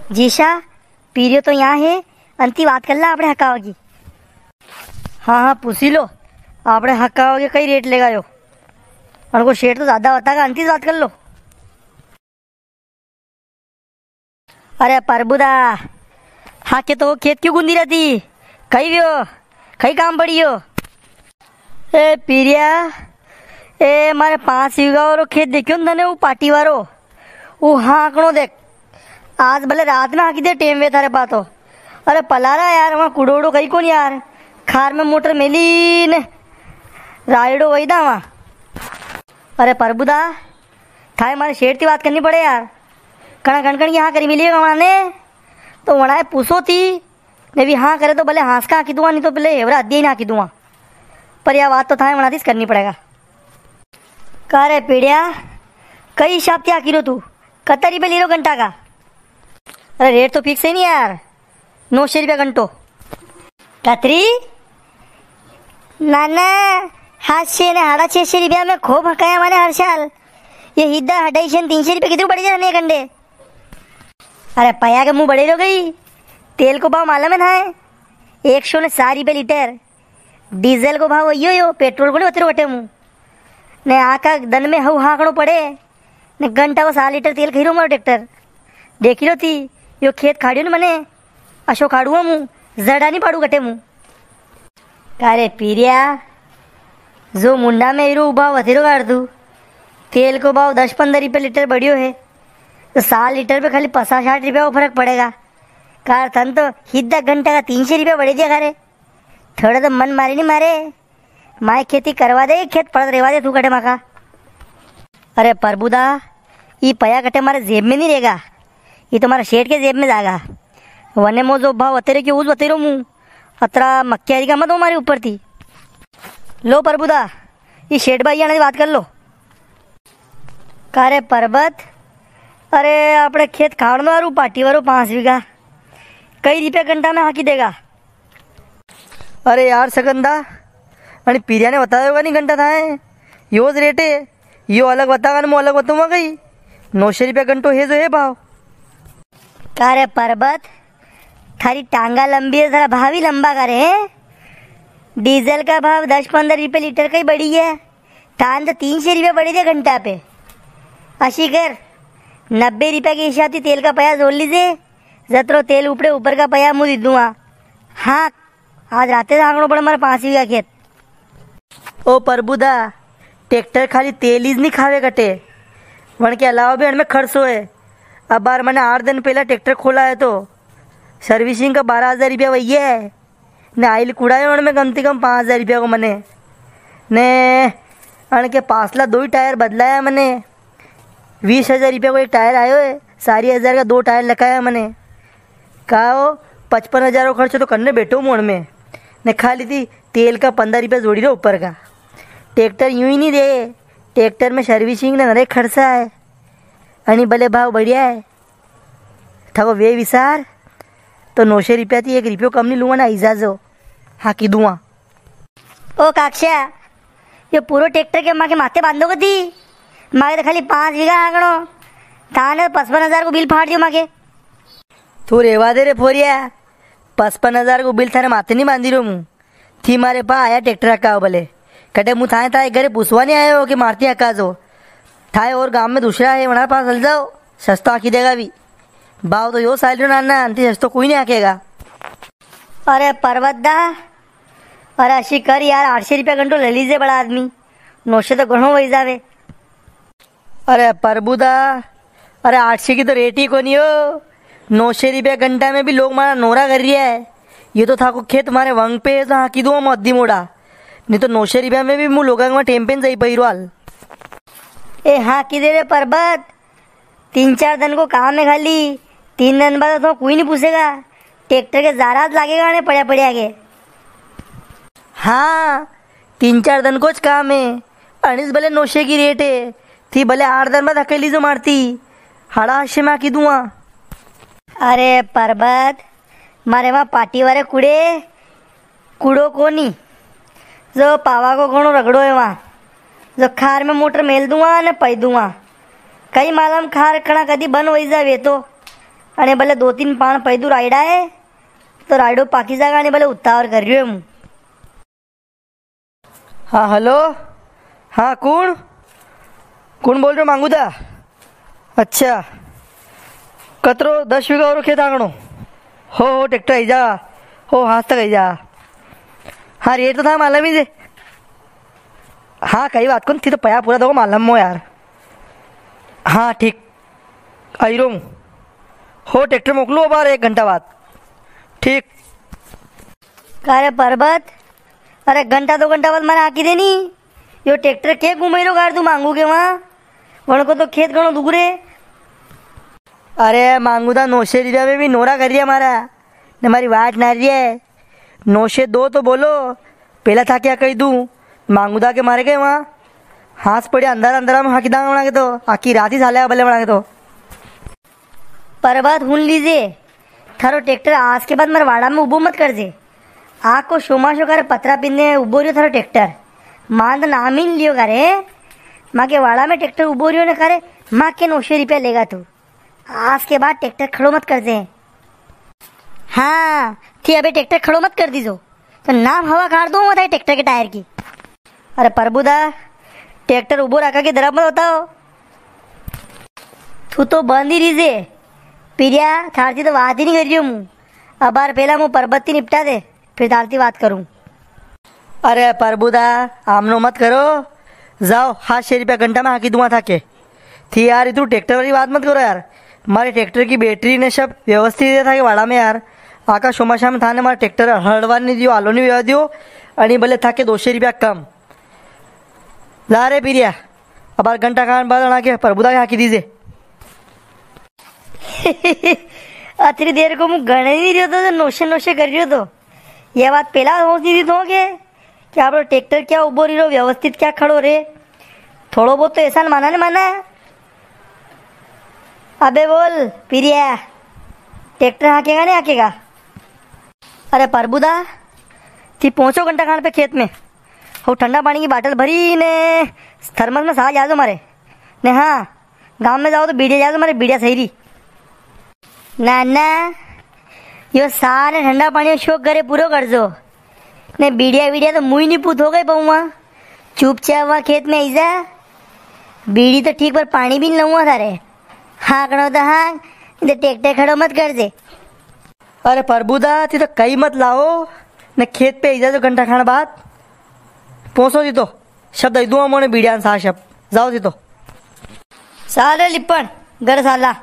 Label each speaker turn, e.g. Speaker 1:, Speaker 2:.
Speaker 1: Geisha पीरियो तो यहाँ है, अंती बात कर ला आपने हकावा की। हाँ हाँ पूछी लो, आपने हकावा के कई रेट लेगा यो, उनको शेर तो ज़्यादा होता है, अंती बात कर लो। अरे प्रभुदा हाँ के तो खेत क्यों गुंदी रहती, कहीं भी हो, कहीं काम पड़ी हो। ए पीरिया ए मारे 5 बीघा और खेत देखियो न वो पार्टी वारो वो हाँ आंकड़ो देख, आज भले रात में आकी दे टेम वे थारे पातो। अरे पलारा यार वहाँ कुड़ोड़ो कहीं कौन यार, खार में मोटर मेली ने रायडो वही था वहाँ। अरे प्रभुदा थाए मारे शेर की बात करनी पड़े यार, कणा कणकण यहाँ करी मिली वहाँ ने तो वहाँ पूछो थी ने भी हाँ करे तो भले हाँस का आँकी दूँगा, नहीं तो पहले एवरा अद्या ही ना आँकी दूँगा, पर यह बात तो थाए वहाँ करनी पड़ेगा। कह रे पीड़िया कई हिसाब से आखिर तू कत्तर रुपये ले लो घंटा का। अरे रेट तो फिक्स है नहीं यार, 900 रुपया घंटो। कतरी नाना 700 ने 650 रुपया में खूब हकाया मैंने हर साल, ये हिद्दा 250 300 रुपये कितने बढ़ जाने घंटे। अरे पया के मुंह बड़े हो गई, तेल को भाव मालूम है ना 104 रुपये लीटर, डीजल को भाव वही हो, पेट्रोल को नहीं बतरो बटे मुँह ने आका दन में हऊ हाँकड़ो पड़े ने घंटा को 7 लीटर तेल खीरो मारो ट्रैक्टर। देखी लो थी यो खेत खाड़ियो न मने अशो खाड़ुआ मुँह जड़ा नहीं पाड़ू गटे मुँह। कारे पीरिया जो मुंडा में इरो भाव वथेरो काट दू, तेल को भाव 10-15 रुपये लीटर बढ़ियो है तो 7 लीटर पे खाली 50-60 रुपया फर्क पड़ेगा। कार थन तो हिद्दा घंटा का 300 रुपया बढ़े दिया खारे, थोड़ा तो मन मारे नहीं मारे, माए खेती करवा दे खेत पड़ रेवा दे तू कटे माका। अरे प्रभुदा ये पया कटे मारे जेब में नहीं रहेगा, ये तुम्हारा शेठ के जेब में जाएगा। वने मो जो भाव अतेरे के उस बतेरो मुँह अतरा मक्यारी का मत हमारे ऊपर थी। लो प्रभुदा ये शेठ भाई आने बात कर लो। कारे पर्वत अरे अपने खेत खाड़नो आरू पार्टी वारो 5 बीघा कई रुपया घंटा में हाकी देगा।
Speaker 2: अरे यार सकंदा आणि पीरिया ने बताया होगा नहीं घंटा था योज रेट है, यो अलग बतागा ना, मैं अलग बताऊंगा कहीं 900 रुपया घंटो है जो है भाव।
Speaker 1: कारे पर्वत थारी टांगा लंबी है, जरा भाव ही लंबा करे है। डीजल का भाव 10-15 रुपये लीटर का ही बढ़ी है, तान तो 300 रुपये बढ़ी थे घंटा पे। अशी कर 90 रुपये के हिसाब से तेल का पया जोड़ लीजिए, जतरो तेल ऊपरे ऊपर का पया मुँह दे दूँगा। हाँ आज राते आंकड़ो पड़े हमारे 5 बीघा खेत।
Speaker 2: ओ प्रभुदा ट्रैक्टर खाली तेल ही नहीं खावे कटे, वन के अलावा भी हमें खर्च है। अब बार मैंने 8 दिन पहले ट्रैक्टर खोला है तो सर्विसिंग का 12,000 रुपया वही है ने, आइल कूड़ा है उनमें कम से कम 5,000 रुपया को मैंने ने अण के पासला 2 ही टायर बदला है मैंने, 20,000 रुपया को एक टायर आयो है, 4,000 का 2 टायर लगाया मैंने। कहा हो 55,000 का खर्च तो करने बैठो मोड़ में ने, खाली थी तेल का 15 रुपया जोड़ी रहा ऊपर का। ट्रैक्टर यूं ही नहीं दे, ट्रैक्टर में सर्विसिंग ने नरे खर्चा है, अनि भले भाव बढ़िया है था वो वे विसार तो 900 रुपया थी, 1 रुपयो कम नहीं लूँगा ना इजाजो हाँ की दूँगा।
Speaker 1: ओ काक्षा ये पूरा ट्रैक्टर के माँ के माथे बांधोगे थी, माँ के तो खाली 5 बीघा आंकड़ो थाने 55,000 को बिल फाड़ दियो माँ के।
Speaker 2: तू रेवा दे रे फोरिया, 55,000 को बिल थारे माथे नहीं बांधी रो मुँह थी मारे पा आया ट्रैक्टर अक्का भले कटे मुँह थाए थाए घरे पूछवा नहीं आए हो कि मारती अक्का जो थाए और गांव में दूसरा है वहाँ पास हल जाओ, सस्ता आँखी देगा भी भाव तो यो साल नाना अंति सस्तो कोई नहीं आकेगा।
Speaker 1: अरे पर्वतदा अरे अशी कर यार 800 रुपया घंटो ले लीजिए बड़ा आदमी, 900 तो घणो वही जावे।
Speaker 2: अरे प्रभुदा अरे 800 की तो रेट ही को नहीं हो, 900 रुपया घंटा में भी लोग मारा नोरा कर रहा है। ये तो था को खेत तुम्हारे वंग पे है तो हाँ की दो मद्दी मोड़ा, नहीं तो 900 रुपया में भी मुँह लोग टेम्पेन सही पहिरवाल।
Speaker 1: ए हाँ की दे रे पर्वत, 3-4 दिन को काम है खाली, 3 दिन बाद तो कोई नहीं पूछेगा, ट्रैक्टर के जारात लागेगा ने पड़िया पड़िया के।
Speaker 2: हाँ 3-4 दिन को काम है, अनिस भले 900 की रेट है थी, भले 8 दिन बाद अकेली जो मारती हाड़ा हाशे में आकी दूँगा।
Speaker 1: अरे पर्वत मारे वहाँ पार्टी वाले कूड़ो को नहीं जो पावा को घणो रगड़ो है वहाँ, जो खार में मोटर मेल दूँगा ने पै दूँगा, कई मालूम खार कणा कदी बन वही जावे तो અને ભલે 2-3 પાણ પૈદું રાયડા તો રાયડો પાકી જાગા અને ભલે ઉતાવળ કર્યો હું.
Speaker 2: हाँ हेलो. हाँ कौन बोल रहे हो मांगूदा? अच्छा कतरो 10 वीघा और खेत आंगणो हो ट्रैक्टर आई जा हो हाथ तक आई जा. हाँ रेट तो था मालूम ही से. हाँ कई बात कौन थी तो पया पूरा दो मालूम मो यार. हाँ ठीक आई रो हो ट्रैक्टर मोकलो बार 1 घंटा बाद. ठीक.
Speaker 1: કારે પરબત અરે ઘંટા 2 ઘંટા બાદ મને હાકી દેની યો ટ્રેક્ટર કે ઘુમાઈ ગાડ તું માંગુ કે માં વણકો તો ખેત ઘણો દૂર રે.
Speaker 2: अरे मांगूदा 900 रुपया में भी नोरा कर रिया मारा ने मारी वाट ना रही है. 902 तो बोलो पहला था क्या कही दूँ मांगूदा के मारे गए वहाँ हाथ पड़े अंदर में हाकी दांग बना के तो आखी रात ही साले बल्ले बना के तो.
Speaker 1: પરબત હું લીજે થારો ટ્રેક્ટર આજ के बाद મારા વાડામાં ઊભો મત કરજે. આકો શોમાશો કરે પતરા પીને ઊભો રહ્યો થારો ટ્રેક્ટર માં તો નામી લ્યો કરે માં કે વાડામાં ટ્રેક્ટર ઊભો રહ્યો ને કરે માં કે 900 रुपया लेगा तू. आज के बाद ट्रैक्टर खड़ो मत कर दे. हाँ थी अबे ट्रैक्टर खड़ो मत कर दीजो तो नाम हवा काट दो बताए ट्रैक्टर के टायर की. अरे प्रभुदा ट्रैक्टर उबो रखा के दरा मत बताओ तू तो बंद ही रीजे पीरिया थारती तो बात ही नहीं कर रही हूँ. अब बार पहला मुँह परबत्ती निपटा दे फिर थारती बात करूँ.
Speaker 2: अरे प्रभुदा आमनो मत करो जाओ 800 रुपया घंटा में हाकी दूंगा था के थी यार तू ट्रैक्टर वाली बात मत करो यार. हमारे ट्रैक्टर की बैटरी ने सब व्यवस्थित था कि वाड़ा में यार आका शोमाशा में था ने हमारा ट्रैक्टर हड़वा नहीं दियो आलो नहीं व्यवस्था दियो आणि भले था के 200 रुपया कम ला रे पीरिया. अब 8 घंटा खान बाद आना के प्रभुदा के हाकी दीजिए.
Speaker 1: अतरी देर को मुँह गणे नहीं रहो तो नोशे कर रही हो तो यह बात पहला हो दी तो कि आप ट्रैक्टर क्या उबो रही व्यवस्थित क्या खड़ो रे थोड़ो बहुत तो ऐसा माना ने माना. अबे बोल पीरिया ट्रैक्टर हाकेगा नहीं हाकेगा. अरे प्रभुदा थी पहुँचो घंटा खान पे खेत में हो ठंडा पानी की बाटल भरी ने थर्मस में सा जा दो मारे ने. हाँ गांव में जाओ तो बीड़िया जा दो मारे बीड़िया सही रही ना ना यो सारे ठंडा पानी शौक करे पूरा कर जो ने बीड़िया तो मुँह नहीं पूत हो गए पहुँवा चुपचाप वहाँ खेत में आई जा. बीड़ी तो ठीक पर पानी भी नहीं लूँगा थारे हाँ करो तो हाँ ट्रैक्टर खड़ो मत कर दे.
Speaker 2: अरे प्रभुदा थी तो कई मत लाओ ने खेत पे आई जो घंटा खान बाद पहुँचो थी तो शब्द दूंगा मोने बीड़िया सा शब्द जाओ थी तो
Speaker 1: साले लिपण घर साला